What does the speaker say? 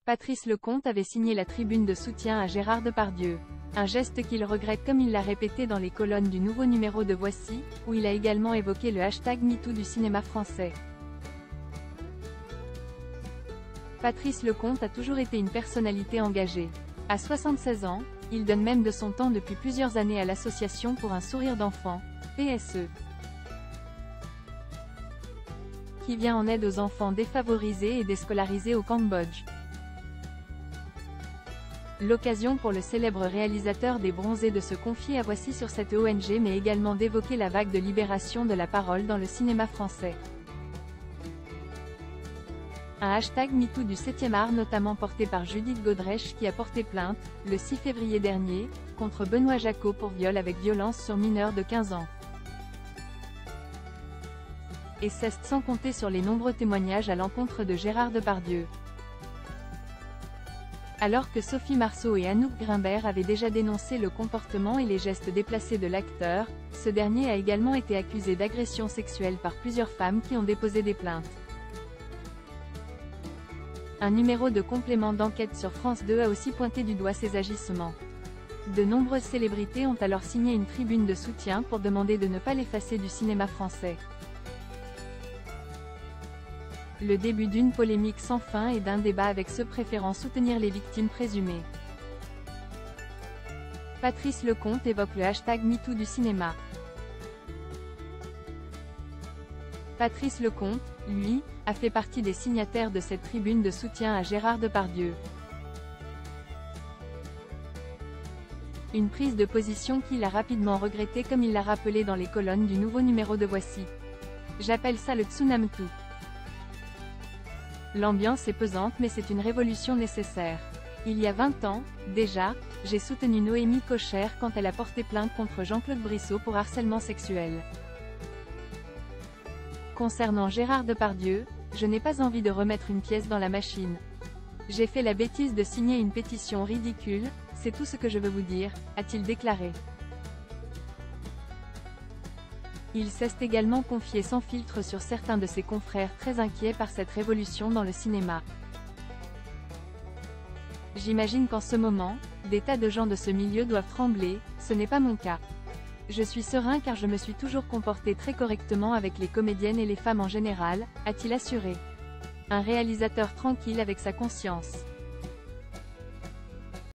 Patrice Lecomte avait signé la tribune de soutien à Gérard Depardieu. Un geste qu'il regrette comme il l'a répété dans les colonnes du nouveau numéro de Voici, où il a également évoqué le hashtag MeToo du cinéma français. Patrice Lecomte a toujours été une personnalité engagée. À 76 ans, il donne même de son temps depuis plusieurs années à l'association pour un sourire d'enfant, PSE, qui vient en aide aux enfants défavorisés et déscolarisés au Cambodge. L'occasion pour le célèbre réalisateur des Bronzés de se confier à Voici sur cette ONG mais également d'évoquer la vague de libération de la parole dans le cinéma français. Un hashtag MeToo du 7e art notamment porté par Judith Godrèche qui a porté plainte, le 6 février dernier, contre Benoît Jacot pour viol avec violence sur mineur de 15 ans. Et c'est sans compter sur les nombreux témoignages à l'encontre de Gérard Depardieu. Alors que Sophie Marceau et Anouk Grimbert avaient déjà dénoncé le comportement et les gestes déplacés de l'acteur, ce dernier a également été accusé d'agression sexuelle par plusieurs femmes qui ont déposé des plaintes. Un numéro de complément d'enquête sur France 2 a aussi pointé du doigt ces agissements. De nombreuses célébrités ont alors signé une tribune de soutien pour demander de ne pas l'effacer du cinéma français. Le début d'une polémique sans fin et d'un débat avec ceux préférant soutenir les victimes présumées. Patrice Lecomte évoque le hashtag MeToo du cinéma. Patrice Lecomte, lui, a fait partie des signataires de cette tribune de soutien à Gérard Depardieu. Une prise de position qu'il a rapidement regrettée comme il l'a rappelé dans les colonnes du nouveau numéro de Voici. J'appelle ça le tsunami. L'ambiance est pesante mais c'est une révolution nécessaire. Il y a 20 ans, déjà, j'ai soutenu Noémie Cocher quand elle a porté plainte contre Jean-Claude Brissot pour harcèlement sexuel. Concernant Gérard Depardieu, je n'ai pas envie de remettre une pièce dans la machine. J'ai fait la bêtise de signer une pétition ridicule, c'est tout ce que je veux vous dire, a-t-il déclaré. Il s'est également confié sans filtre sur certains de ses confrères très inquiets par cette révolution dans le cinéma. J'imagine qu'en ce moment, des tas de gens de ce milieu doivent trembler, ce n'est pas mon cas. Je suis serein car je me suis toujours comporté très correctement avec les comédiennes et les femmes en général, a-t-il assuré. Un réalisateur tranquille avec sa conscience.